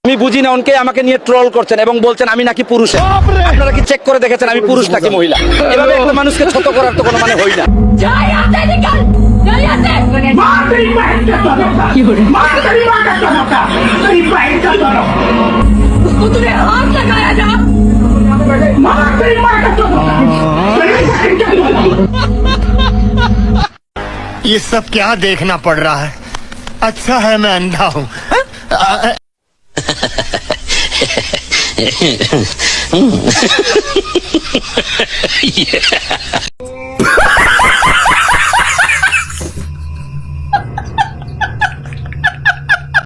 আমি বুঝি না উনকে আমাকে নিয়ে ট্রোল করছেন এবং বলছেন আমি নাকি পুরুষ। আপনারা কি চেক করে দেখেছেন আমি পুরুষ নাকি মহিলা? এভাবে একটা মানুষকে ছোট করার তো কোনো মানে হয় না। ये सब क्या देखना पड़ रहा है? अच्छा है मैं अंधा हूँ। Yeah.